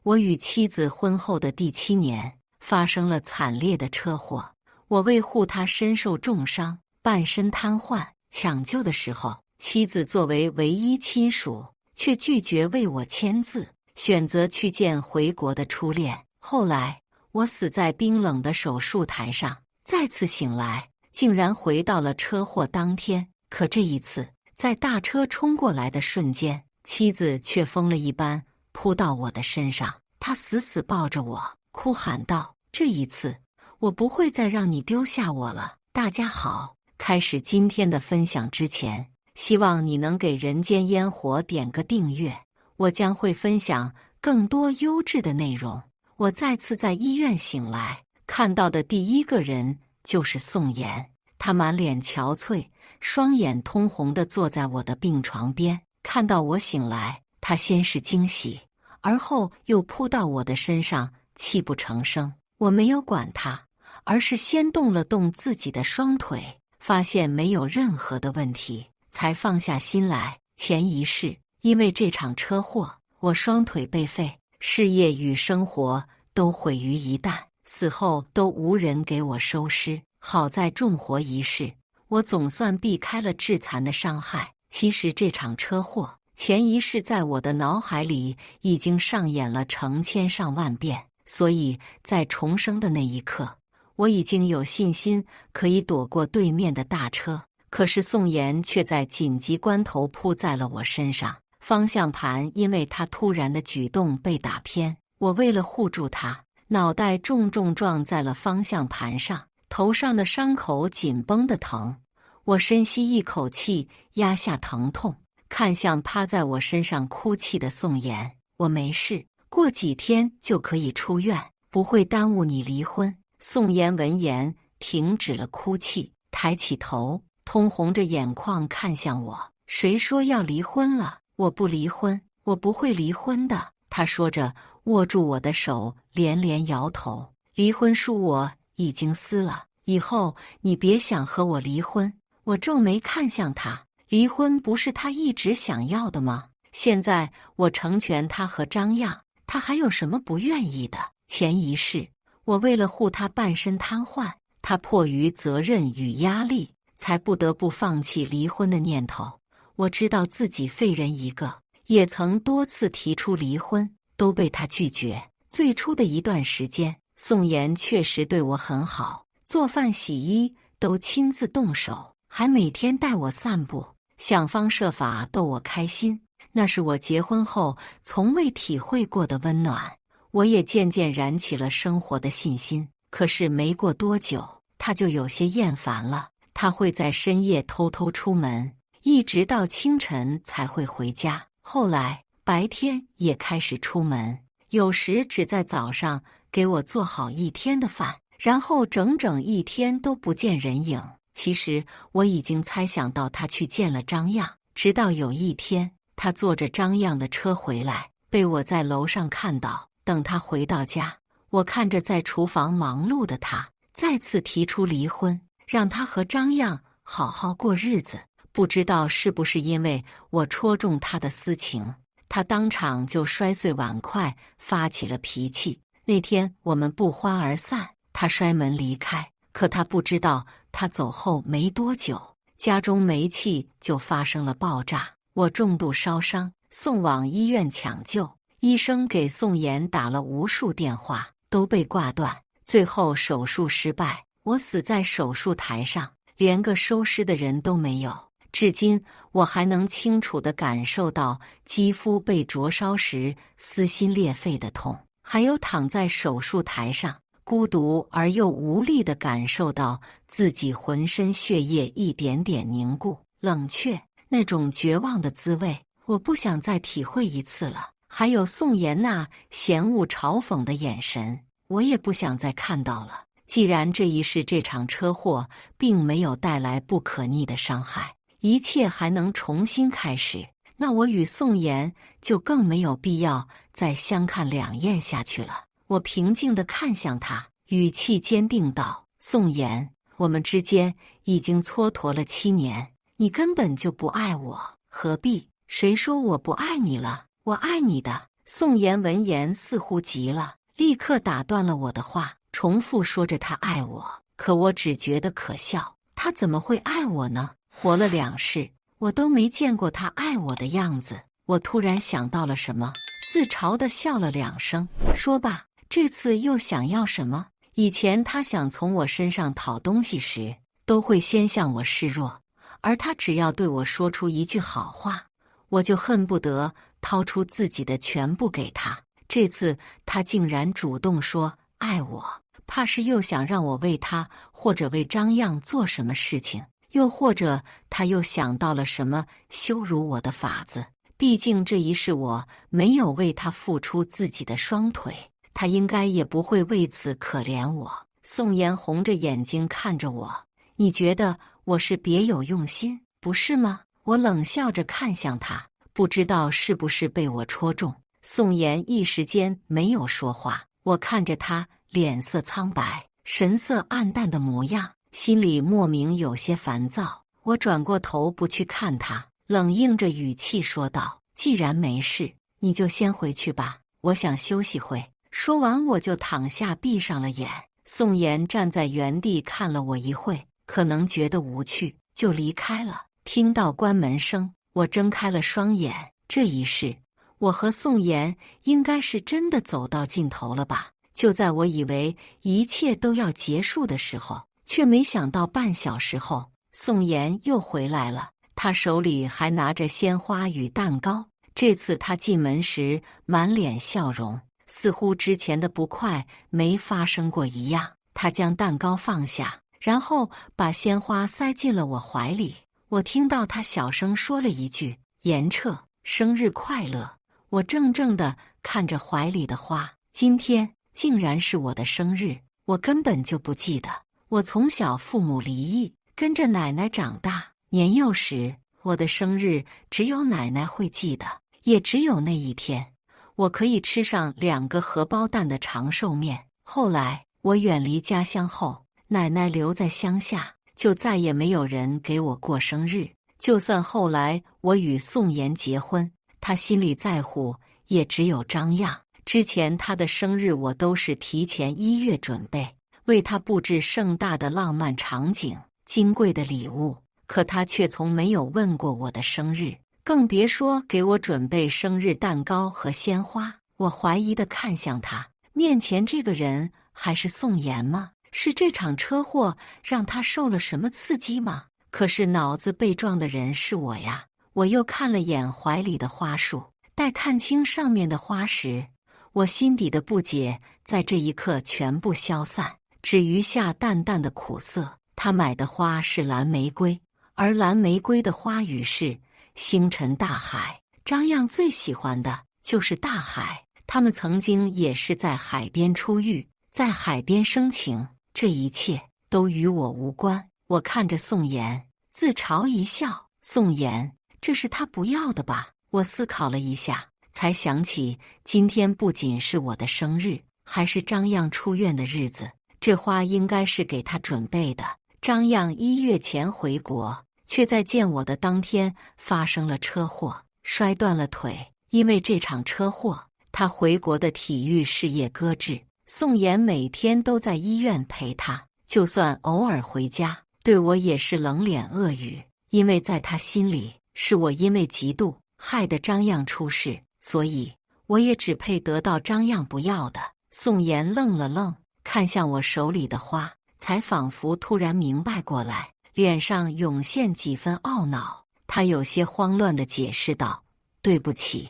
我与妻子婚后的第7年，发生了惨烈的车祸。我为护她身受重伤，半身瘫痪，抢救的时候，妻子作为唯一亲属，却拒绝为我签字，选择去见回国的初恋。后来，我死在冰冷的手术台上，再次醒来，竟然回到了车祸当天。可这一次，在大车冲过来的瞬间，妻子却疯了一般扑到我的身上，她死死抱着我，哭喊道：“这一次，我不会再让你丢下我了。”大家好，开始今天的分享之前，希望你能给人间烟火点个订阅，我将会分享更多优质的内容。我再次在医院醒来，看到的第一个人就是宋妍，她满脸憔悴，双眼通红地坐在我的病床边。看到我醒来，她先是惊喜，而后又扑到我的身上，泣不成声。我没有管她，而是先动了动自己的双腿，发现没有任何的问题，才放下心来。前一世，因为这场车祸，我双腿被废，事业与生活都毁于一旦，死后都无人给我收尸。好在重活一世，我总算避开了致残的伤害。其实这场车祸，前一世在我的脑海里已经上演了成千上万遍，所以在重生的那一刻，我已经有信心可以躲过对面的大车。可是宋妍却在紧急关头扑在了我身上，方向盘因为他突然的举动被打偏，我为了护住他，脑袋重重撞在了方向盘上，头上的伤口紧绷的疼。我深吸一口气，压下疼痛，看向趴在我身上哭泣的宋妍：“我没事，过几天就可以出院，不会耽误你离婚。”宋妍闻言停止了哭泣，抬起头，通红着眼眶看向我：“谁说要离婚了？我不离婚，我不会离婚的。”他说着，握住我的手，连连摇头：“离婚书我已经撕了，以后你别想和我离婚。”我皱眉看向他，离婚不是他一直想要的吗？现在我成全他和张漾，他还有什么不愿意的？前一世，我为了护他半身瘫痪，他迫于责任与压力，才不得不放弃离婚的念头。我知道自己废人一个，也曾多次提出离婚，都被他拒绝。最初的一段时间，宋妍确实对我很好，做饭洗衣都亲自动手，还每天带我散步，想方设法逗我开心。那是我结婚后从未体会过的温暖，我也渐渐燃起了生活的信心。可是没过多久，他就有些厌烦了。他会在深夜偷偷出门，一直到清晨才会回家。后来白天也开始出门，有时只在早上给我做好一天的饭，然后整整一天都不见人影。其实我已经猜想到他去见了张漾，直到有一天，他坐着张漾的车回来，被我在楼上看到。等他回到家，我看着在厨房忙碌的他，再次提出离婚，让他和张漾好好过日子。不知道是不是因为我戳中他的私情，他当场就摔碎碗筷，发起了脾气。那天我们不欢而散，他摔门离开。可他不知道，他走后没多久，家中煤气就发生了爆炸，我重度烧伤，送往医院抢救。医生给宋妍打了无数电话，都被挂断。最后手术失败，我死在手术台上，连个收尸的人都没有。至今我还能清楚地感受到肌肤被灼烧时撕心裂肺的痛，还有躺在手术台上孤独而又无力地感受到自己浑身血液一点点凝固、冷却，那种绝望的滋味，我不想再体会一次了。还有宋妍那嫌恶嘲讽的眼神，我也不想再看到了。既然这一世这场车祸并没有带来不可逆的伤害，一切还能重新开始，那我与宋妍就更没有必要再相看两厌下去了。我平静地看向他，语气坚定道：“宋妍，我们之间已经蹉跎了7年，你根本就不爱我，何必？谁说我不爱你了？我爱你的。”宋妍闻言似乎急了，立刻打断了我的话，重复说着他爱我。可我只觉得可笑，他怎么会爱我呢？活了2世，我都没见过他爱我的样子。我突然想到了什么，自嘲地笑了2声，说吧，这次又想要什么？以前他想从我身上讨东西时，都会先向我示弱，而他只要对我说出一句好话，我就恨不得掏出自己的全部给他。这次他竟然主动说爱我，怕是又想让我为他或者为张漾做什么事情，又或者他又想到了什么羞辱我的法子。毕竟这一世我没有为他付出自己的双腿，他应该也不会为此可怜我。宋妍红着眼睛看着我，你觉得我是别有用心，不是吗？我冷笑着看向他，不知道是不是被我戳中。宋妍一时间没有说话，我看着他脸色苍白、神色暗淡的模样，心里莫名有些烦躁。我转过头不去看他，冷硬着语气说道：既然没事，你就先回去吧，我想休息会。说完我就躺下闭上了眼。宋妍站在原地看了我一会，可能觉得无趣，就离开了。听到关门声，我睁开了双眼。这一世，我和宋妍应该是真的走到尽头了吧？就在我以为一切都要结束的时候，却没想到半小时后，宋妍又回来了。她手里还拿着鲜花与蛋糕。这次她进门时满脸笑容，似乎之前的不快没发生过一样。她将蛋糕放下，然后把鲜花塞进了我怀里。我听到她小声说了一句：妍彻，生日快乐。我怔怔地看着怀里的花，今天竟然是我的生日，我根本就不记得。我从小父母离异，跟着奶奶长大，年幼时我的生日只有奶奶会记得，也只有那一天，我可以吃上2个荷包蛋的长寿面。后来我远离家乡后，奶奶留在乡下，就再也没有人给我过生日。就算后来我与宋妍结婚，她心里在乎也只有张漾。之前他的生日我都是提前1月准备，为他布置盛大的浪漫场景、金贵的礼物，可他却从没有问过我的生日，更别说给我准备生日蛋糕和鲜花。我怀疑地看向他，面前这个人还是宋妍吗？是这场车祸让他受了什么刺激吗？可是脑子被撞的人是我呀。我又看了眼怀里的花束，待看清上面的花时，我心底的不解在这一刻全部消散，只余下淡淡的苦涩。他买的花是蓝玫瑰，而蓝玫瑰的花语是星辰大海。张漾最喜欢的就是大海，他们曾经也是在海边初遇，在海边生情，这一切都与我无关。我看着宋妍，自嘲一笑。宋妍，这是他不要的吧？我思考了一下，才想起今天不仅是我的生日，还是张漾出院的日子。这花应该是给他准备的。张漾1月前回国，却在见我的当天发生了车祸，摔断了腿。因为这场车祸，他回国的体育事业搁置。宋妍每天都在医院陪他，就算偶尔回家，对我也是冷脸恶语。因为在他心里，是我因为嫉妒害得张漾出事，所以我也只配得到张漾不要的。宋妍愣了愣，看向我手里的花，才仿佛突然明白过来，脸上涌现几分懊恼。他有些慌乱地解释道：对不起，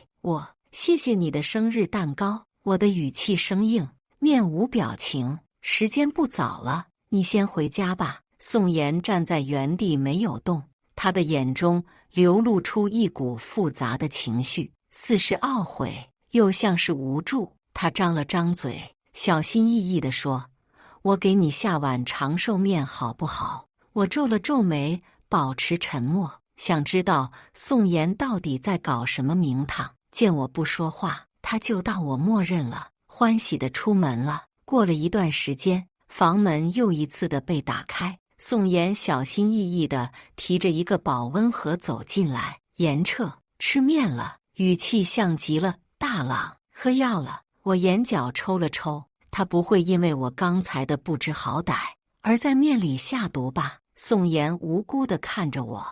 谢谢你的生日蛋糕。我的语气生硬，面无表情。时间不早了，你先回家吧。宋妍站在原地没有动，他的眼中流露出一股复杂的情绪，似是懊悔，又像是无助。他张了张嘴，小心翼翼地说：我给你下碗长寿面好不好？我皱了皱眉，保持沉默，想知道宋妍到底在搞什么名堂。见我不说话，他就当我默认了，欢喜地出门了。过了一段时间，房门又一次的被打开，宋妍小心翼翼地提着一个保温盒走进来。妍彻，吃面了，语气像极了大郎。喝药了。我眼角抽了抽，他不会因为我刚才的不知好歹而在面里下毒吧？宋妍无辜地看着我，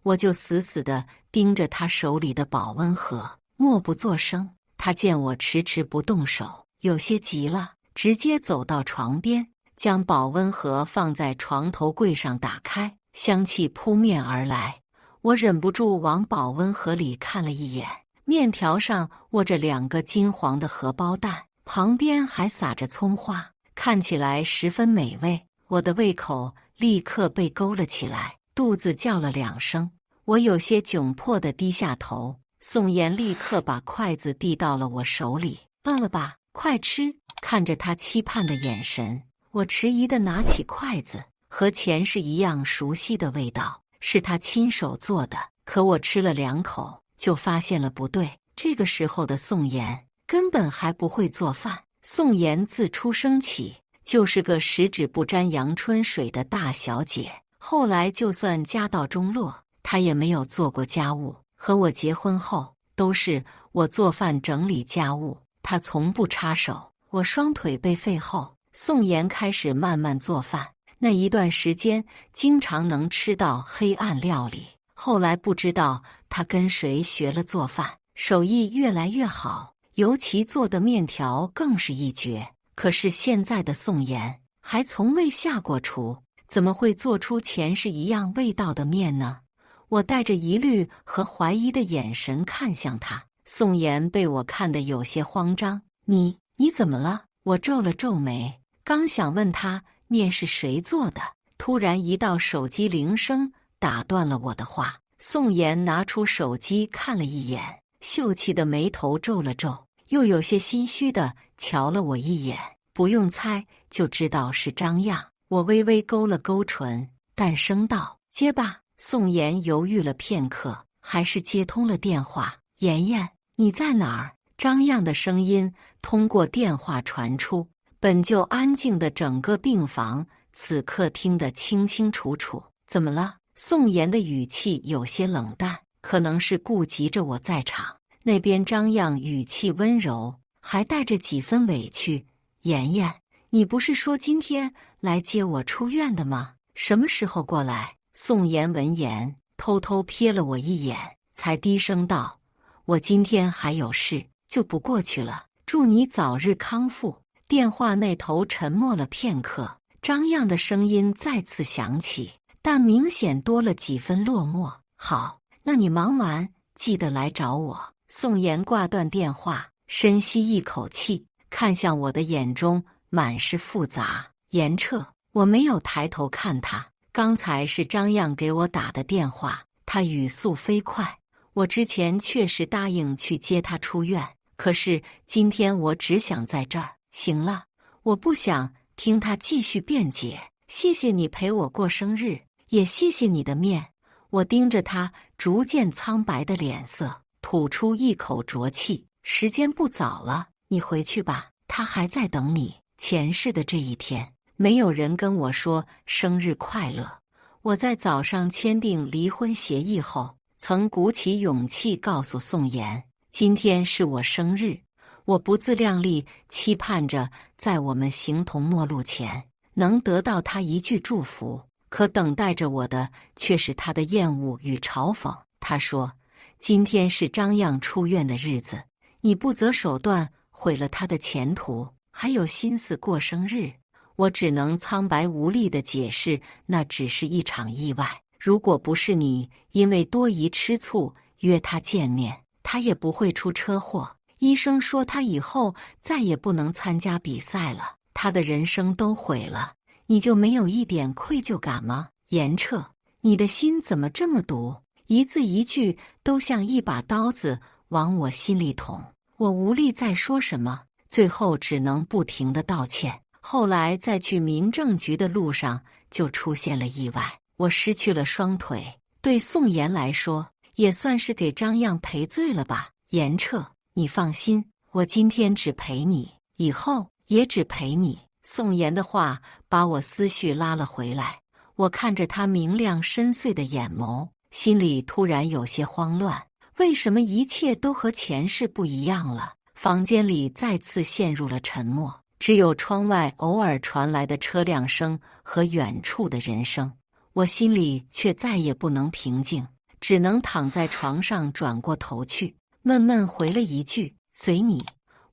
我就死死地盯着他手里的保温盒，默不作声。他见我迟迟不动手，有些急了，直接走到床边，将保温盒放在床头柜上打开，香气扑面而来。我忍不住往保温盒里看了一眼，面条上握着2个金黄的荷包蛋，旁边还撒着葱花，看起来十分美味。我的胃口立刻被勾了起来，肚子叫了2声。我有些窘迫地低下头，宋妍立刻把筷子递到了我手里。饿了吧？快吃！看着他期盼的眼神，我迟疑地拿起筷子，和前世一样熟悉的味道，是他亲手做的。可我吃了2口，就发现了不对。这个时候的宋妍根本还不会做饭。宋妍自出生起就是个十指不沾阳春水的大小姐，后来就算家道中落，她也没有做过家务。和我结婚后，都是我做饭整理家务，她从不插手。我双腿被废后，宋妍开始慢慢做饭。那一段时间，经常能吃到黑暗料理。后来不知道她跟谁学了做饭，手艺越来越好，尤其做的面条更是一绝。可是现在的宋妍还从未下过厨，怎么会做出前世一样味道的面呢？我带着疑虑和怀疑的眼神看向他，宋妍被我看得有些慌张。你怎么了？我皱了皱眉，刚想问他面是谁做的，突然一道手机铃声打断了我的话。宋妍拿出手机看了一眼，秀气的眉头皱了皱，又有些心虚地瞧了我一眼。不用猜就知道是张漾。我微微勾了勾唇，淡声道：接吧。宋妍犹豫了片刻，还是接通了电话。妍妍，你在哪儿？张漾的声音通过电话传出，本就安静的整个病房此刻听得清清楚楚。怎么了？宋妍的语气有些冷淡，可能是顾及着我在场。那边张漾语气温柔，还带着几分委屈。妍妍，你不是说今天来接我出院的吗？什么时候过来？宋妍闻言偷偷瞥了我一眼，才低声道：我今天还有事，就不过去了，祝你早日康复。电话那头沉默了片刻，张漾的声音再次响起，但明显多了几分落寞。好，那你忙完记得来找我。宋妍挂断电话，深吸一口气，看向我的眼中满是复杂。严彻，我没有抬头看他，刚才是张漾给我打的电话，他语速飞快。我之前确实答应去接他出院，可是今天我只想在这儿。行了，我不想听他继续辩解。谢谢你陪我过生日，也谢谢你的面。我盯着他逐渐苍白的脸色，吐出一口浊气。时间不早了，你回去吧，他还在等你。前世的这一天，没有人跟我说生日快乐。我在早上签订离婚协议后，曾鼓起勇气告诉宋妍，今天是我生日。我不自量力，期盼着在我们形同陌路前能得到他一句祝福，可等待着我的却是他的厌恶与嘲讽。他说，今天是张漾出院的日子，你不择手段毁了他的前途，还有心思过生日。我只能苍白无力地解释，那只是一场意外。如果不是你因为多疑吃醋约他见面，他也不会出车祸。医生说他以后再也不能参加比赛了，他的人生都毁了。你就没有一点愧疚感吗？严彻，你的心怎么这么毒？一字一句都像一把刀子往我心里捅。我无力再说什么，最后只能不停地道歉。后来在去民政局的路上就出现了意外，我失去了双腿。对宋妍来说，也算是给张漾赔罪了吧。严彻，你放心，我今天只陪你，以后也只陪你。宋妍的话把我思绪拉了回来，我看着他明亮深邃的眼眸，心里突然有些慌乱。为什么一切都和前世不一样了？房间里再次陷入了沉默，只有窗外偶尔传来的车辆声和远处的人声。我心里却再也不能平静，只能躺在床上转过头去，闷闷回了一句：“随你。”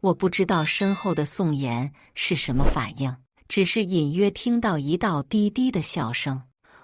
我不知道身后的宋妍是什么反应，只是隐约听到一道低低的笑声。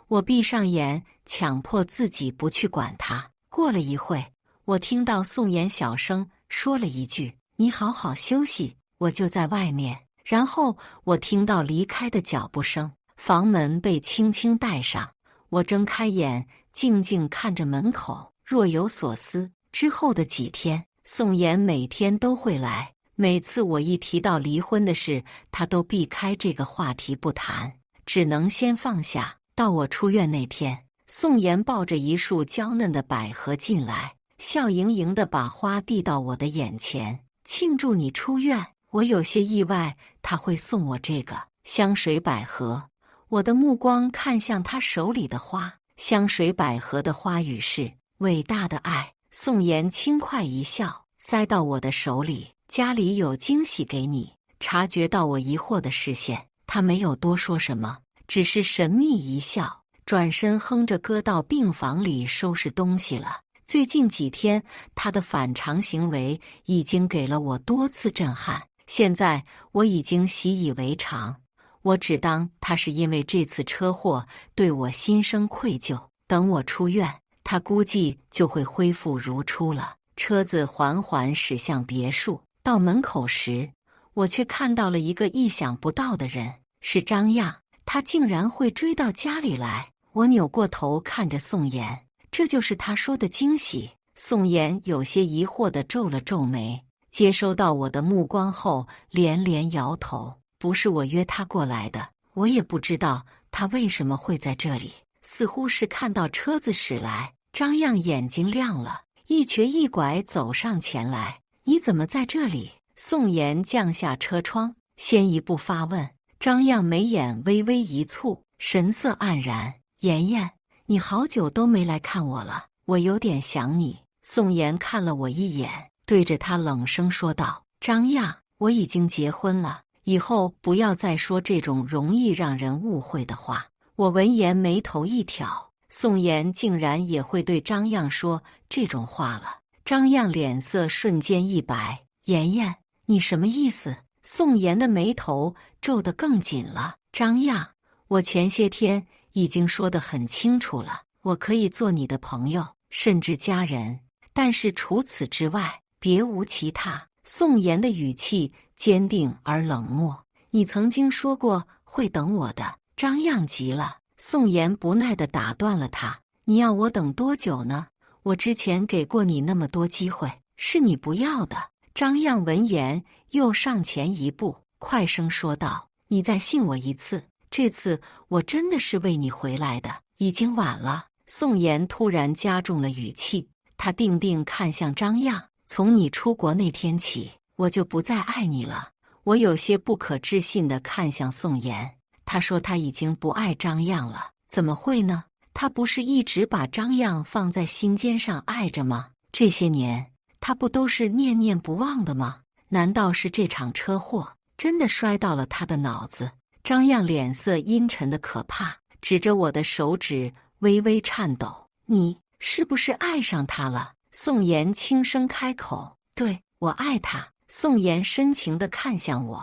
我闭上眼，强迫自己不去管他。过了一会，我听到宋妍小声说了一句：“你好好休息，我就在外面。”然后我听到离开的脚步声，房门被轻轻带上。我睁开眼，静静看着门口，若有所思。之后的几天，宋妍每天都会来。每次我一提到离婚的事，他都避开这个话题不谈，只能先放下。到我出院那天，宋妍抱着一束娇嫩的百合进来，笑盈盈地把花递到我的眼前，庆祝你出院。我有些意外，他会送我这个香水百合。我的目光看向他手里的花，香水百合的花语是伟大的爱。宋妍轻快一笑，塞到我的手里。家里有惊喜给你。察觉到我疑惑的视线，他没有多说什么，只是神秘一笑，转身哼着歌到病房里收拾东西了。最近几天，他的反常行为已经给了我多次震撼，现在我已经习以为常。我只当他是因为这次车祸对我心生愧疚，等我出院，他估计就会恢复如初了。车子缓缓驶向别墅。到门口时，我却看到了一个意想不到的人，是张漾。他竟然会追到家里来。我扭过头看着宋妍，这就是他说的惊喜。宋妍有些疑惑地皱了皱眉，接收到我的目光后连连摇头。不是我约他过来的，我也不知道他为什么会在这里。似乎是看到车子驶来，张漾眼睛亮了，一瘸一拐走上前来。你怎么在这里？宋妍降下车窗，先一步发问。张漾眉眼微微一蹙，神色黯然。妍妍，你好久都没来看我了，我有点想你。宋妍看了我一眼，对着他冷声说道：“张漾，我已经结婚了，以后不要再说这种容易让人误会的话。”我闻言眉头一挑，宋妍竟然也会对张漾说这种话了。张漾脸色瞬间一白，妍妍，你什么意思？宋妍的眉头皱得更紧了。张漾，我前些天已经说得很清楚了，我可以做你的朋友，甚至家人，但是除此之外，别无其他。宋妍的语气坚定而冷漠。你曾经说过会等我的。张漾急了，宋妍不耐地打断了他。你要我等多久呢？我之前给过你那么多机会，是你不要的。张漾闻言又上前一步，快声说道：“你再信我一次，这次我真的是为你回来的。已经晚了。”宋妍突然加重了语气，她定定看向张漾：“从你出国那天起，我就不再爱你了。”我有些不可置信地看向宋妍，她说她已经不爱张漾了，怎么会呢？他不是一直把张漾放在心尖上爱着吗？这些年，他不都是念念不忘的吗？难道是这场车祸真的摔到了他的脑子？张漾脸色阴沉的可怕，指着我的手指微微颤抖：“你是不是爱上他了？”宋妍轻声开口：“对，我爱他。”宋妍深情地看向我，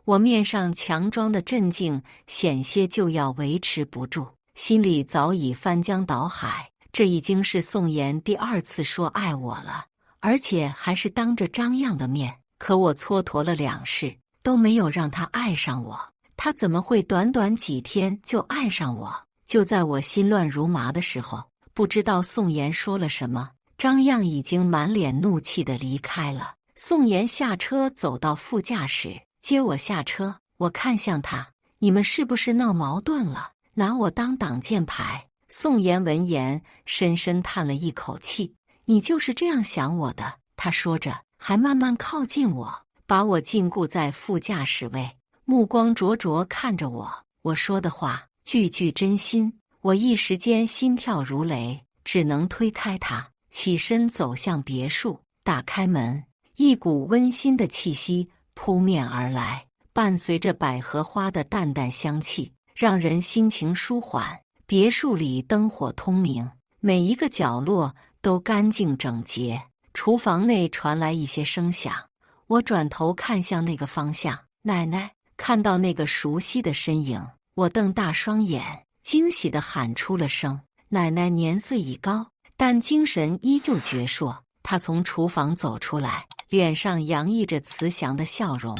我面上强装的镇静险些就要维持不住。心里早已翻江倒海，这已经是宋妍第2次说爱我了，而且还是当着张漾的面。可我蹉跎了2世，都没有让他爱上我，他怎么会短短几天就爱上我？就在我心乱如麻的时候，不知道宋妍说了什么，张漾已经满脸怒气地离开了。宋妍下车走到副驾驶，接我下车。我看向他：“你们是不是闹矛盾了？拿我当挡箭牌？”宋妍闻言深深叹了一口气：“你就是这样想我的。”他说着，还慢慢靠近我，把我禁锢在副驾驶位，目光灼灼看着我。我说的话句句真心，我一时间心跳如雷，只能推开他，起身走向别墅。打开门，一股温馨的气息扑面而来，伴随着百合花的淡淡香气，让人心情舒缓。别墅里灯火通明，每一个角落都干净整洁。厨房内传来一些声响，我转头看向那个方向，奶奶。看到那个熟悉的身影，我瞪大双眼，惊喜地喊出了声。奶奶年岁已高，但精神依旧矍铄。她从厨房走出来，脸上洋溢着慈祥的笑容。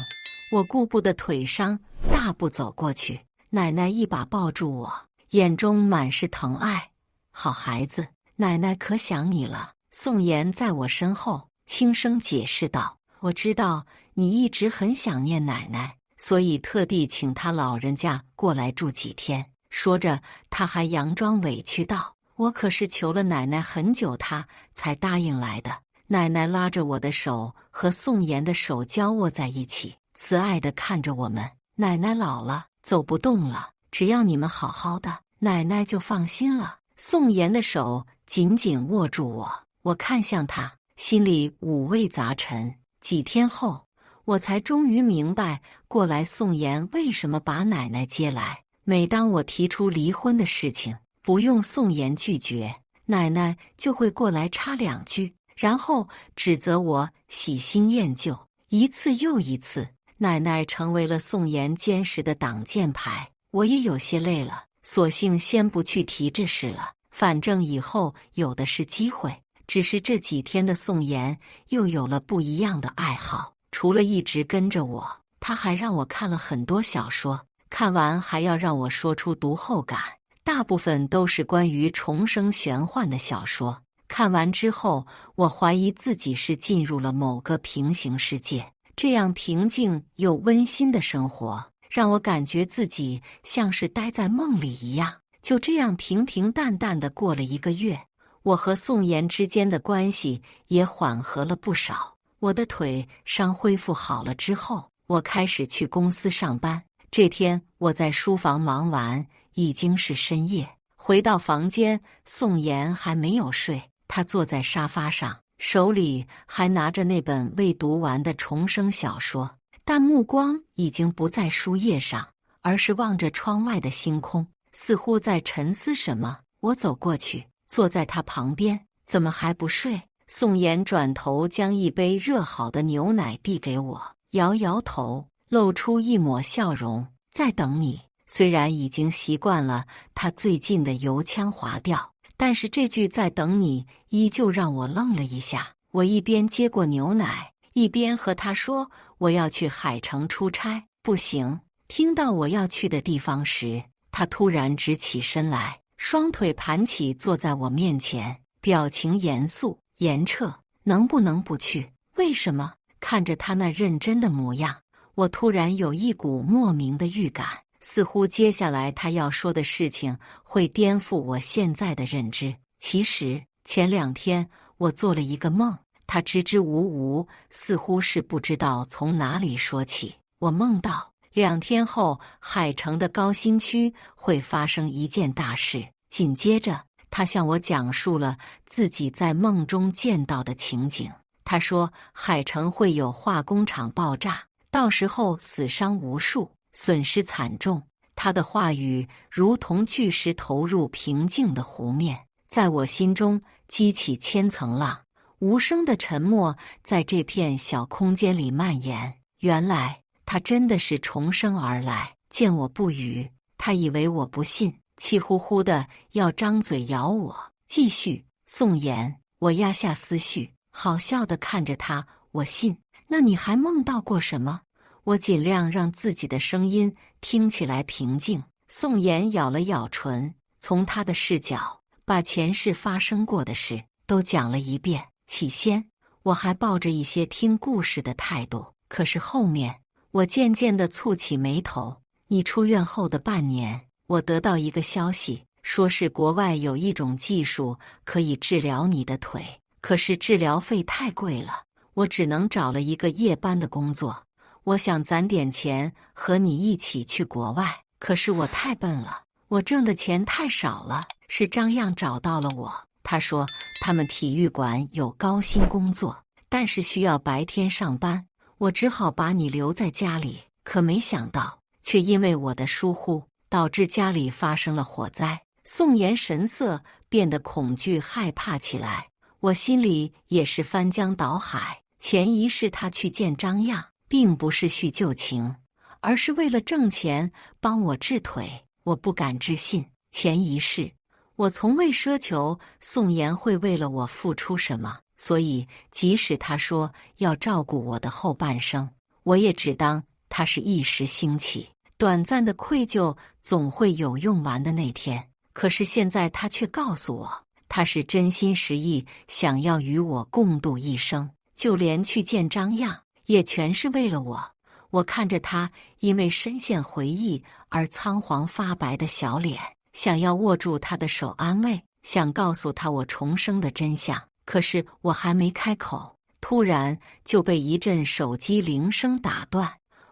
我顾不得腿伤，大步走过去，奶奶一把抱住我，眼中满是疼爱。好孩子，奶奶可想你了。宋妍在我身后轻声解释道：我知道你一直很想念奶奶，所以特地请她老人家过来住几天。说着，他还佯装委屈道：我可是求了奶奶很久，她才答应来的。奶奶拉着我的手和宋妍的手交握在一起，慈爱地看着我们。奶奶老了，走不动了，只要你们好好的，奶奶就放心了。宋妍的手紧紧握住我看向她，心里五味杂陈。几天后，我才终于明白过来宋妍为什么把奶奶接来。每当我提出离婚的事情，不用宋妍拒绝，奶奶就会过来插两句，然后指责我喜新厌旧。一次又一次，奶奶成为了宋妍坚实的挡箭牌。我也有些累了，索性先不去提这事了，反正以后有的是机会。只是这几天的宋妍又有了不一样的爱好，除了一直跟着我，她还让我看了很多小说，看完还要让我说出读后感，大部分都是关于重生玄幻的小说。看完之后，我怀疑自己是进入了某个平行世界，这样平静又温馨的生活，让我感觉自己像是待在梦里一样。就这样平平淡淡的过了1个月，我和宋妍之间的关系也缓和了不少。我的腿伤恢复好了之后，我开始去公司上班。这天我在书房忙完，已经是深夜。回到房间，宋妍还没有睡，她坐在沙发上，手里还拿着那本未读完的重生小说，但目光已经不在书页上，而是望着窗外的星空，似乎在沉思什么。我走过去，坐在她旁边。怎么还不睡？宋妍转头将一杯热好的牛奶递给我，摇摇头，露出一抹笑容。在等你。虽然已经习惯了他最近的油腔滑调，但是这句在等你依旧让我愣了一下。我一边接过牛奶，一边和他说我要去海城出差。不行。听到我要去的地方时，他突然直起身来，双腿盘起坐在我面前，表情严肃严彻。能不能不去？为什么？看着他那认真的模样，我突然有一股莫名的预感，似乎接下来他要说的事情会颠覆我现在的认知。其实前2天我做了一个梦，他支支吾吾，似乎是不知道从哪里说起。我梦到2天后海城的高新区会发生一件大事，紧接着他向我讲述了自己在梦中见到的情景。他说海城会有化工厂爆炸，到时候死伤无数，损失惨重。他的话语如同巨石投入平静的湖面，在我心中激起千层浪。无声的沉默在这片小空间里蔓延。原来他真的是重生而来。见我不语，他以为我不信，气呼呼的要张嘴咬我。继续。宋妍。我压下思绪，好笑地看着他。我信。那你还梦到过什么？我尽量让自己的声音听起来平静。宋妍咬了咬唇，从他的视角把前世发生过的事都讲了一遍。起先我还抱着一些听故事的态度，可是后面我渐渐地蹙起眉头。你出院后的半年，我得到一个消息，说是国外有一种技术可以治疗你的腿，可是治疗费太贵了，我只能找了一个夜班的工作。我想攒点钱和你一起去国外，可是我太笨了，我挣的钱太少了。是张漾找到了我，他说他们体育馆有高薪工作，但是需要白天上班，我只好把你留在家里。可没想到，却因为我的疏忽，导致家里发生了火灾。宋妍神色变得恐惧害怕起来，我心里也是翻江倒海。前一世他去见张漾，并不是叙旧情，而是为了挣钱帮我治腿。我不敢置信，前一世我从未奢求宋妍会为了我付出什么，所以即使他说要照顾我的后半生，我也只当他是一时兴起。短暂的愧疚总会有用完的那天。可是现在他却告诉我，他是真心实意想要与我共度一生，就连去见张漾也全是为了我。我看着他因为深陷回忆而苍黄发白的小脸，想要握住他的手安慰，想告诉他我重生的真相。可是我还没开口，突然就被一阵手机铃声打断。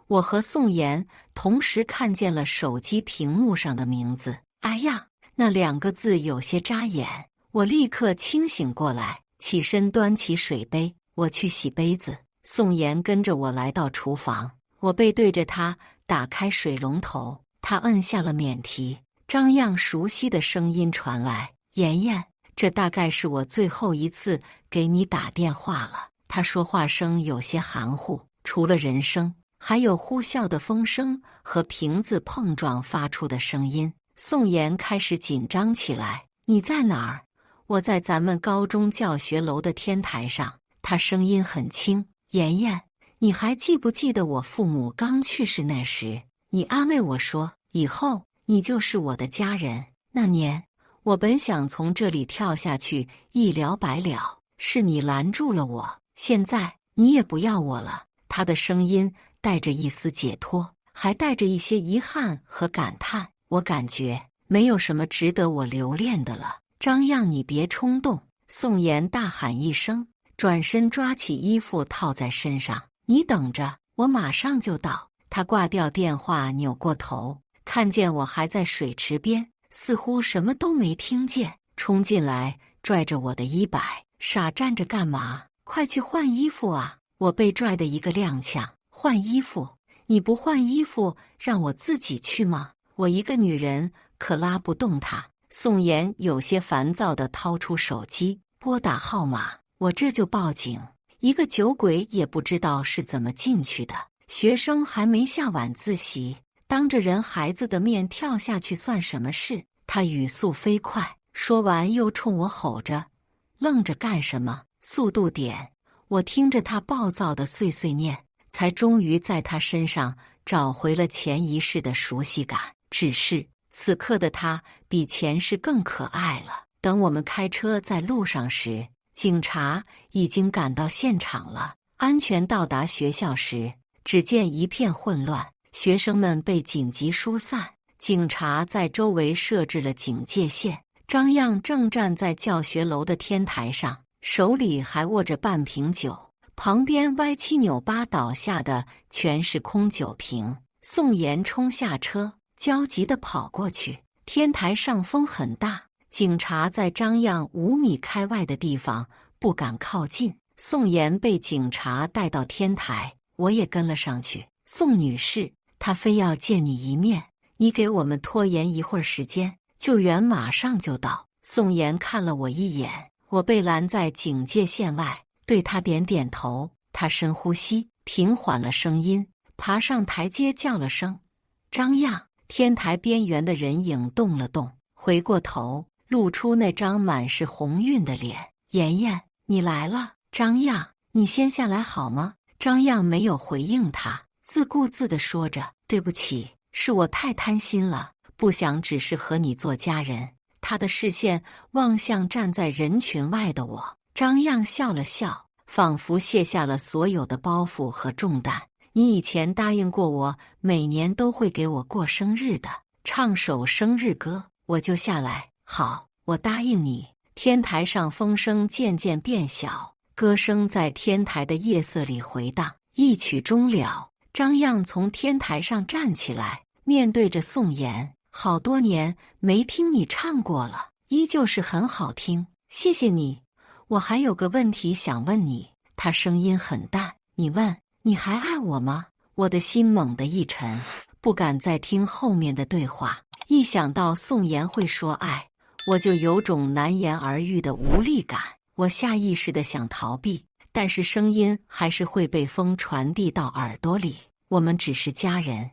我和宋妍同时看见了手机屏幕上的名字，哎呀，那2个字有些扎眼。我立刻清醒过来，起身端起水杯，我去洗杯子。宋妍跟着我来到厨房，我背对着她打开水龙头，她摁下了免提。张漾熟悉的声音传来：妍妍，这大概是我最后一次给你打电话了。他说话声有些含糊，除了人声，还有呼啸的风声和瓶子碰撞发出的声音。宋妍开始紧张起来。你在哪儿？我在咱们高中教学楼的天台上。他声音很轻。妍妍，你还记不记得我父母刚去世那时，你安慰我说，以后你就是我的家人。那年，我本想从这里跳下去一了百了，是你拦住了我。现在你也不要我了。他的声音带着一丝解脱，还带着一些遗憾和感叹。我感觉没有什么值得我留恋的了。张漾，你别冲动！宋妍大喊一声，转身抓起衣服套在身上。你等着，我马上就到。他挂掉电话，扭过头，看见我还在水池边，似乎什么都没听见，冲进来拽着我的衣摆。傻站着干嘛？快去换衣服啊！我被拽得一个踉跄。换衣服？你不换衣服让我自己去吗？我一个女人可拉不动他。宋妍有些烦躁地掏出手机，拨打号码。我这就报警。一个酒鬼也不知道是怎么进去的。学生还没下晚自习，当着人孩子的面跳下去算什么事？他语速飞快，说完又冲我吼着：愣着干什么？速度点！我听着他暴躁的碎碎念，才终于在他身上找回了前一世的熟悉感。只是此刻的他比前世更可爱了。等我们开车在路上时，警察已经赶到现场了。安全到达学校时，只见一片混乱，学生们被紧急疏散，警察在周围设置了警戒线。张漾正站在教学楼的天台上，手里还握着半瓶酒，旁边歪七扭八倒下的全是空酒瓶。宋妍冲下车，焦急地跑过去。天台上风很大，警察在张漾5米开外的地方不敢靠近。宋妍被警察带到天台，我也跟了上去。宋女士，他非要见你一面，你给我们拖延一会儿时间，救援马上就到。宋妍看了我一眼，我被拦在警戒线外，对他点点头。他深呼吸，平缓了声音，爬上台阶叫了声张漾。天台边缘的人影动了动，回过头，露出那张满是红晕的脸。妍妍，你来了。张漾，你先下来好吗？张漾没有回应他，自顾自地说着，对不起，是我太贪心了，不想只是和你做家人。他的视线望向站在人群外的我。张漾笑了笑，仿佛卸下了所有的包袱和重担。你以前答应过我，每年都会给我过生日的，唱首生日歌，我就下来。好，我答应你。天台上风声渐渐变小，歌声在天台的夜色里回荡。一曲终了，张漾从天台上站起来，面对着宋妍：好多年没听你唱过了，依旧是很好听，谢谢你。我还有个问题想问你。他声音很淡，你问你还爱我吗？我的心猛地一沉，不敢再听后面的对话。一想到宋妍会说爱，我就有种难言而喻的无力感。我下意识地想逃避，但是声音还是会被风传递到耳朵里。我们只是家人，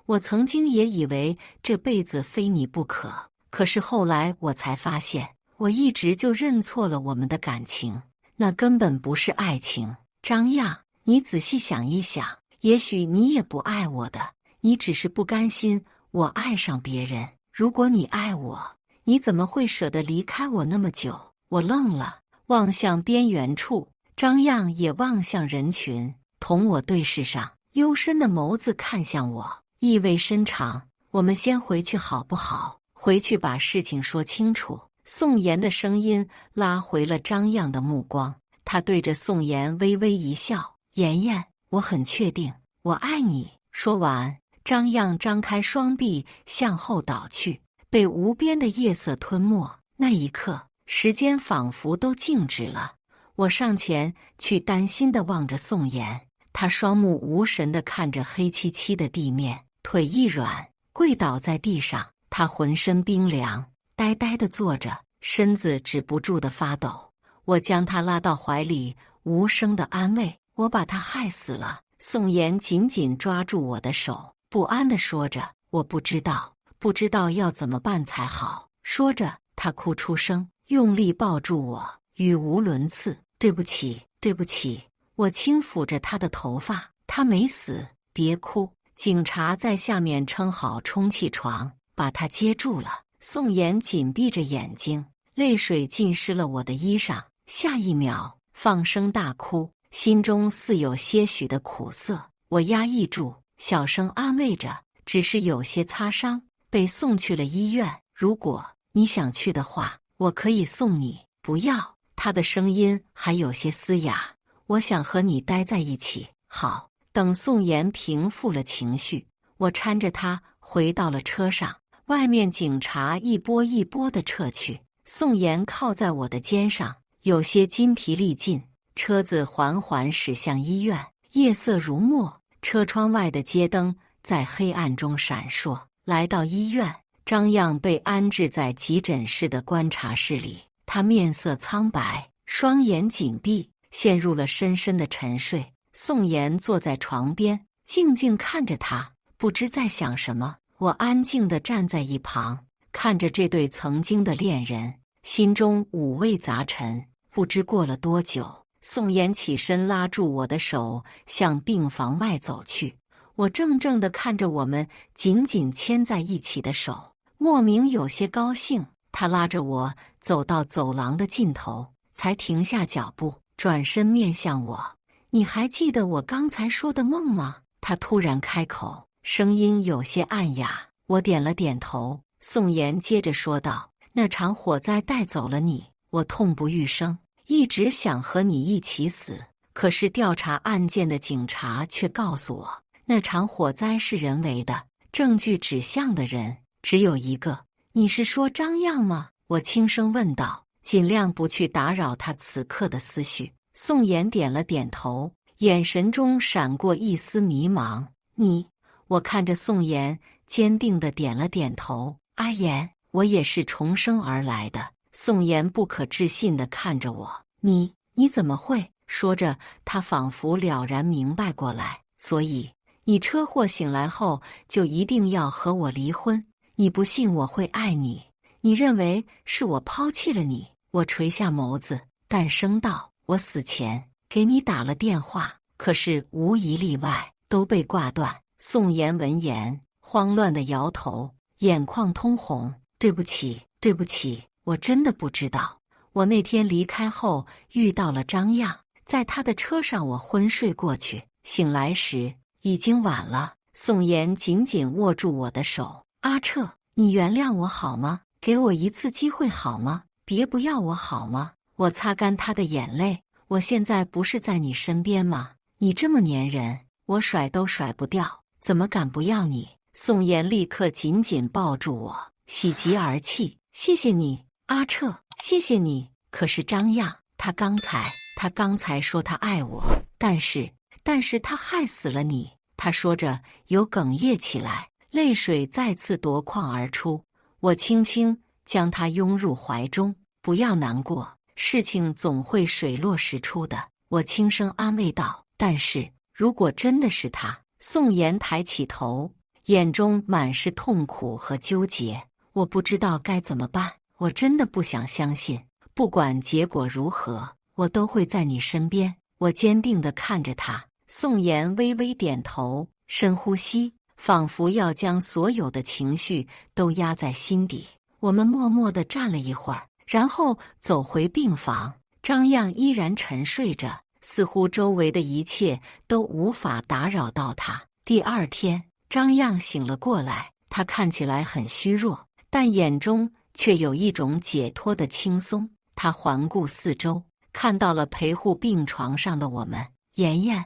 我曾经也以为这辈子非你不可，可是后来我才发现，我一直就认错了我们的感情，那根本不是爱情。张漾，你仔细想一想，也许你也不爱我的，你只是不甘心我爱上别人。如果你爱我，你怎么会舍得离开我那么久？我愣了，望向边缘处，张漾也望向人群，同我对视上，幽深的眸子看向我，意味深长。我们先回去好不好？回去把事情说清楚。宋妍的声音拉回了张漾的目光，他对着宋妍微微一笑：妍妍，我很确定，我爱你。说完，张漾张开双臂向后倒去，被无边的夜色吞没。那一刻，时间仿佛都静止了。我上前去，担心地望着宋妍，她双目无神地看着黑漆漆的地面，腿一软，跪倒在地上。她浑身冰凉，呆呆地坐着，身子止不住地发抖。我将她拉到怀里，无声地安慰：我把他害死了。宋妍紧紧抓住我的手，不安地说着：我不知道要怎么办才好。说着，她哭出声，用力抱住我，语无伦次：对不起，对不起。我轻抚着她的头发，她没死，别哭。警察在下面撑好充气床，把她接住了。宋妍紧闭着眼睛，泪水浸湿了我的衣裳，下一秒放声大哭，心中似有些许的苦涩。我压抑住，小声安慰着：只是有些擦伤，被送去了医院。如果你想去的话，我可以送你。不要。他的声音还有些嘶哑。我想和你待在一起。好。等宋妍平复了情绪，我搀着她回到了车上。外面警察一波一波地撤去，宋妍靠在我的肩上，有些筋疲力尽。车子缓缓驶向医院，夜色如墨，车窗外的街灯在黑暗中闪烁。来到医院，张漾被安置在急诊室的观察室里，他面色苍白，双眼紧闭，陷入了深深的沉睡。宋妍坐在床边，静静看着他，不知在想什么。我安静地站在一旁，看着这对曾经的恋人，心中五味杂陈。不知过了多久，宋妍起身拉住我的手，向病房外走去。我怔怔地看着我们紧紧牵在一起的手，莫名有些高兴。他拉着我走到走廊的尽头，才停下脚步，转身面向我：你还记得我刚才说的梦吗？他突然开口，声音有些暗哑。我点了点头。宋妍接着说道：那场火灾带走了你，我痛不欲生，一直想和你一起死。可是调查案件的警察却告诉我，那场火灾是人为的，证据指向的人只有一个。你是说张漾吗？我轻声问道，尽量不去打扰他此刻的思绪。宋妍点了点头，眼神中闪过一丝迷茫。你……我看着宋妍，坚定地点了点头。阿妍，我也是重生而来的。宋妍不可置信地看着我，你怎么会？说着，他仿佛了然明白过来。所以，你车祸醒来后就一定要和我离婚？你不信我会爱你？你认为是我抛弃了你？我垂下眸子，淡声道：我死前给你打了电话，可是无一例外都被挂断。宋妍闻言，慌乱地摇头，眼眶通红。对不起，对不起，我真的不知道。我那天离开后遇到了张漾，在他的车上我昏睡过去，醒来时已经晚了。宋妍紧紧握住我的手：阿彻，你原谅我好吗？给我一次机会好吗？别不要我好吗？我擦干他的眼泪：我现在不是在你身边吗？你这么粘人，我甩都甩不掉，怎么敢不要你？宋妍立刻紧紧抱住我，喜极而泣：谢谢你，阿彻，谢谢你。可是张漾，他刚才他刚才说他爱我，但是他害死了你。他说着又哽咽起来，泪水再次夺眶而出。我轻轻将他拥入怀中，不要难过，事情总会水落石出的。我轻声安慰道。但是如果真的是他，宋妍抬起头，眼中满是痛苦和纠结。我不知道该怎么办，我真的不想相信，不管结果如何，我都会在你身边。我坚定地看着他。宋妍微微点头，深呼吸，仿佛要将所有的情绪都压在心底。我们默默地站了一会儿，然后走回病房。张漾依然沉睡着，似乎周围的一切都无法打扰到他。第二天，张漾醒了过来，他看起来很虚弱，但眼中却有一种解脱的轻松。他环顾四周，看到了陪护病床上的我们。妍妍，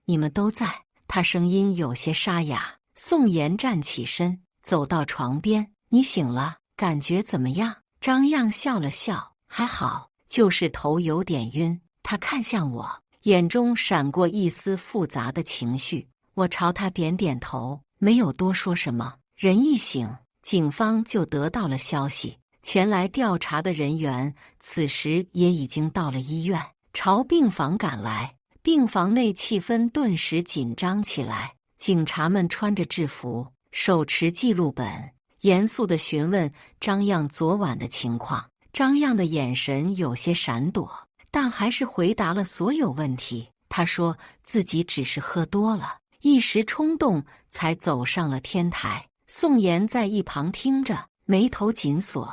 你们都在。他声音有些沙哑。宋妍站起身，走到床边。你醒了，感觉怎么样？张漾笑了笑，还好，就是头有点晕。他看向我，眼中闪过一丝复杂的情绪。我朝他点点头，没有多说什么。人一醒，警方就得到了消息，前来调查的人员此时也已经到了医院，朝病房赶来。病房内气氛顿时紧张起来，警察们穿着制服，手持记录本，严肃地询问张漾昨晚的情况。张漾的眼神有些闪躲，但还是回答了所有问题。他说自己只是喝多了，一时冲动才走上了天台。宋妍在一旁听着，眉头紧锁。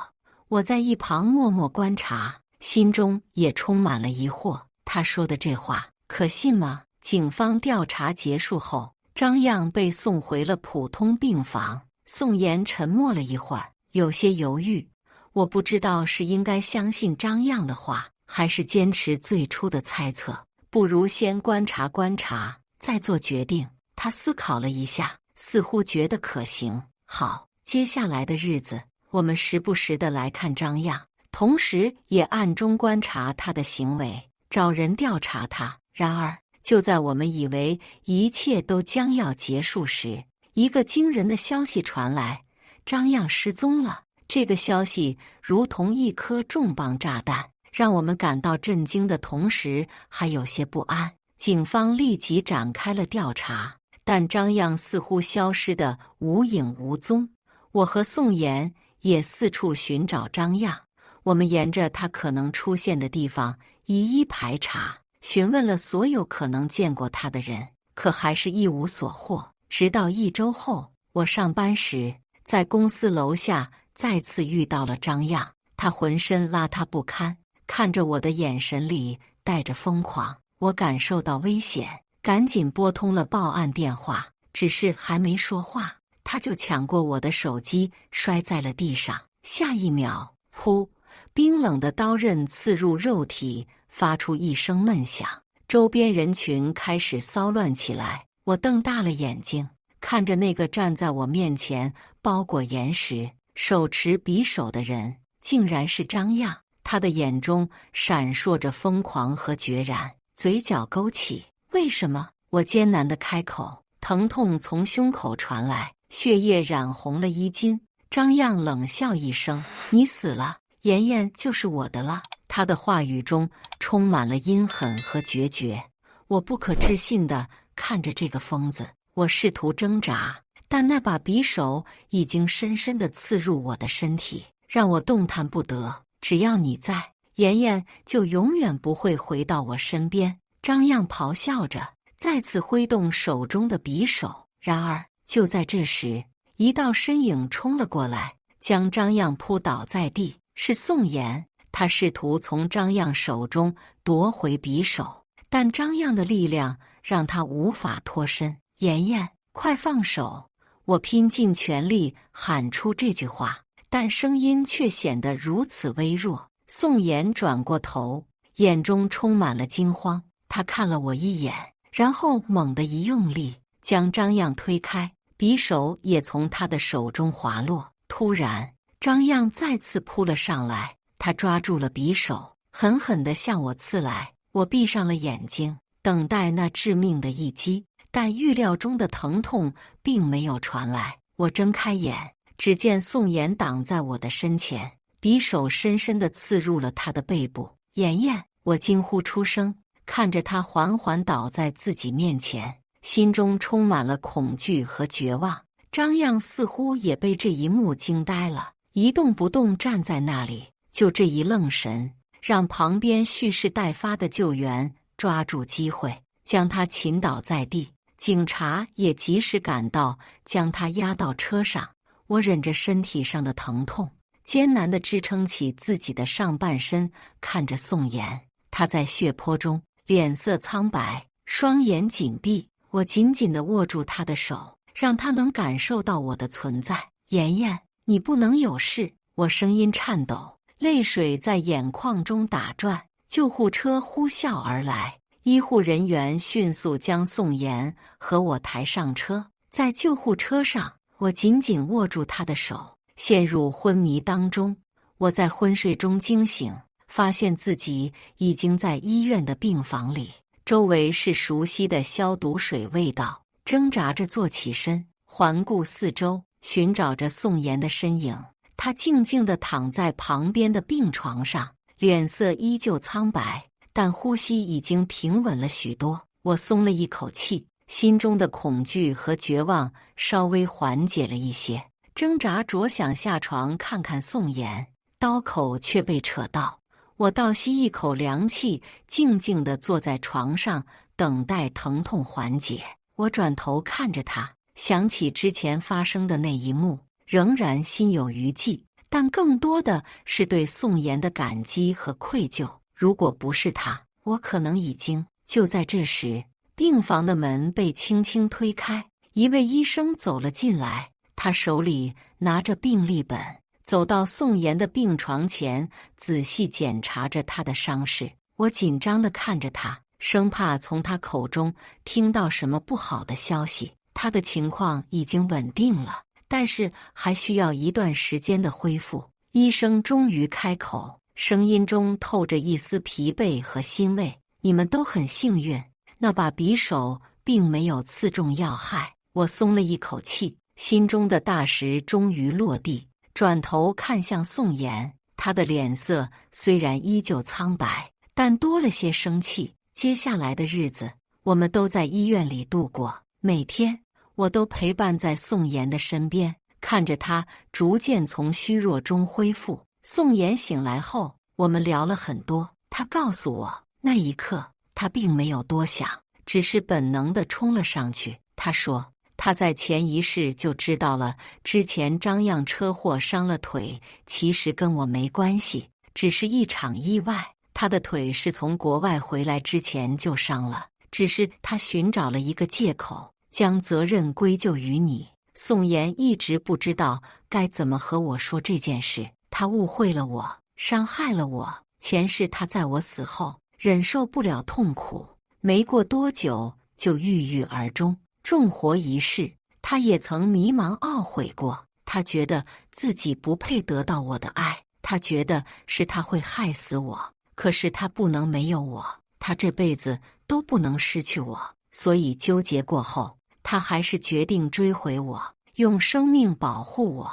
我在一旁默默观察，心中也充满了疑惑。他说的这话可信吗？警方调查结束后，张漾被送回了普通病房。宋妍沉默了一会儿，有些犹豫。我不知道是应该相信张漾的话，还是坚持最初的猜测。不如先观察观察，再做决定。他思考了一下，似乎觉得可行。好，接下来的日子，我们时不时地来看张漾，同时也暗中观察他的行为，找人调查他。然而，就在我们以为一切都将要结束时，一个惊人的消息传来：张漾失踪了。这个消息如同一颗重磅炸弹，让我们感到震惊的同时还有些不安。警方立即展开了调查，但张漾似乎消失得无影无踪。我和宋妍也四处寻找张漾，我们沿着他可能出现的地方一一排查，询问了所有可能见过他的人，可还是一无所获。直到1周后，我上班时在公司楼下再次遇到了张漾，他浑身邋遢不堪，看着我的眼神里带着疯狂。我感受到危险，赶紧拨通了报案电话。只是还没说话，他就抢过我的手机，摔在了地上。下一秒，噗！冰冷的刀刃刺入肉体，发出一声闷响。周边人群开始骚乱起来。我瞪大了眼睛，看着那个站在我面前包裹岩石、手持匕首的人，竟然是张漾。他的眼中闪烁着疯狂和决然，嘴角勾起。为什么？我艰难地开口。疼痛从胸口传来，血液染红了衣襟。张漾冷笑一声：“你死了，妍妍就是我的了。”他的话语中充满了阴狠和决绝。我不可置信地看着这个疯子，我试图挣扎，但那把匕首已经深深地刺入我的身体，让我动弹不得。只要你在，妍妍就永远不会回到我身边。张漾咆哮着，再次挥动手中的匕首。然而，就在这时，一道身影冲了过来，将张漾扑倒在地。是宋妍。他试图从张漾手中夺回匕首，但张漾的力量让他无法脱身。妍妍，快放手！我拼尽全力喊出这句话，但声音却显得如此微弱。宋妍转过头，眼中充满了惊慌。他看了我一眼，然后猛地一用力，将张漾推开，匕首也从他的手中滑落。突然，张漾再次扑了上来，他抓住了匕首，狠狠地向我刺来。我闭上了眼睛，等待那致命的一击，但预料中的疼痛并没有传来。我睁开眼，只见宋妍挡在我的身前，匕首深深地刺入了他的背部。妍妍，我惊呼出声，看着他缓缓倒在自己面前，心中充满了恐惧和绝望。张漾似乎也被这一幕惊呆了，一动不动站在那里。就这一愣神，让旁边蓄势待发的救援抓住机会，将他擒倒在地。警察也及时赶到，将他押到车上。我忍着身体上的疼痛，艰难地支撑起自己的上半身，看着宋妍。他在血泊中，脸色苍白，双眼紧闭。我紧紧地握住他的手，让他能感受到我的存在。妍妍，你不能有事。我声音颤抖，泪水在眼眶中打转。救护车呼啸而来，医护人员迅速将宋妍和我抬上车。在救护车上，我紧紧握住他的手，陷入昏迷当中。我在昏睡中惊醒，发现自己已经在医院的病房里，周围是熟悉的消毒水味道。挣扎着坐起身，环顾四周，寻找着宋妍的身影。她静静地躺在旁边的病床上，脸色依旧苍白，但呼吸已经平稳了许多。我松了一口气，心中的恐惧和绝望稍微缓解了一些，挣扎着想下床看看宋妍，刀口却被扯到。我倒吸一口凉气，静静地坐在床上，等待疼痛缓解。我转头看着他，想起之前发生的那一幕，仍然心有余悸，但更多的是对宋妍的感激和愧疚。如果不是他，我可能已经……就在这时，病房的门被轻轻推开，一位医生走了进来，他手里拿着病历本，走到宋妍的病床前，仔细检查着她的伤势。我紧张地看着他，生怕从他口中听到什么不好的消息。他的情况已经稳定了，但是还需要一段时间的恢复。医生终于开口，声音中透着一丝疲惫和欣慰：“你们都很幸运，那把匕首并没有刺中要害。”我松了一口气，心中的大石终于落地。转头看向宋妍，她的脸色虽然依旧苍白，但多了些生气。接下来的日子，我们都在医院里度过，每天我都陪伴在宋妍的身边，看着她逐渐从虚弱中恢复。宋妍醒来后，我们聊了很多。她告诉我，那一刻她并没有多想，只是本能地冲了上去。她说，她在前一世就知道了，之前张漾车祸伤了腿，其实跟我没关系，只是一场意外。他的腿是从国外回来之前就伤了，只是他寻找了一个借口，将责任归咎于你。宋妍一直不知道该怎么和我说这件事，他误会了我，伤害了我。前世他在我死后忍受不了痛苦，没过多久就郁郁而终，重活一世。他也曾迷茫懊悔过，他觉得自己不配得到我的爱，他觉得是他会害死我。可是他不能没有我，他这辈子都不能失去我，所以纠结过后，他还是决定追回我，用生命保护我。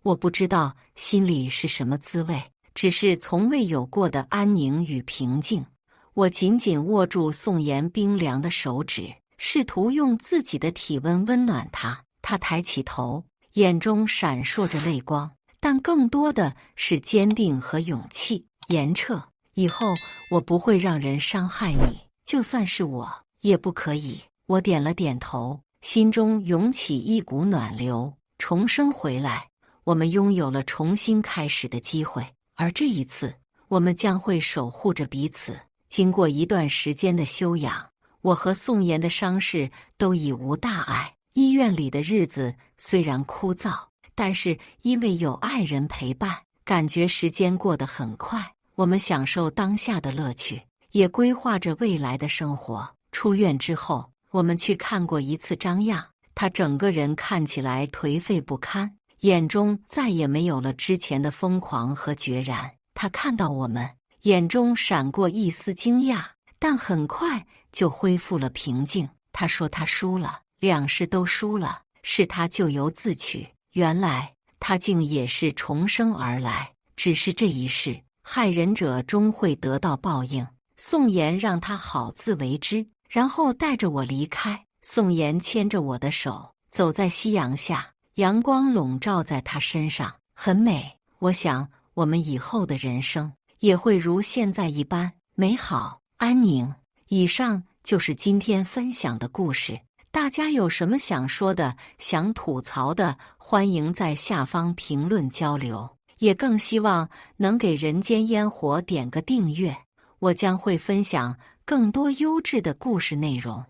我不知道心里是什么滋味，只是从未有过的安宁与平静。我紧紧握住宋妍冰凉的手指，试图用自己的体温温暖他。他抬起头，眼中闪烁着泪光，但更多的是坚定和勇气。严彻，以后我不会让人伤害你，就算是我，也不可以。我点了点头，心中涌起一股暖流。重生回来，我们拥有了重新开始的机会，而这一次，我们将会守护着彼此。经过一段时间的休养，我和宋妍的伤势都已无大碍。医院里的日子虽然枯燥，但是因为有爱人陪伴，感觉时间过得很快。我们享受当下的乐趣，也规划着未来的生活。出院之后，我们去看过一次张漾，他整个人看起来颓废不堪，眼中再也没有了之前的疯狂和决然。他看到我们，眼中闪过一丝惊讶，但很快就恢复了平静。他说他输了，两世都输了，是他咎由自取。原来他竟也是重生而来，只是这一世害人者终会得到报应。宋妍让他好自为之，然后带着我离开。宋妍牵着我的手，走在夕阳下，阳光笼罩在他身上，很美。我想我们以后的人生也会如现在一般美好安宁。以上就是今天分享的故事，大家有什么想说的、想吐槽的，欢迎在下方评论交流。也更希望能给人间烟火点个订阅，我将会分享更多优质的故事内容。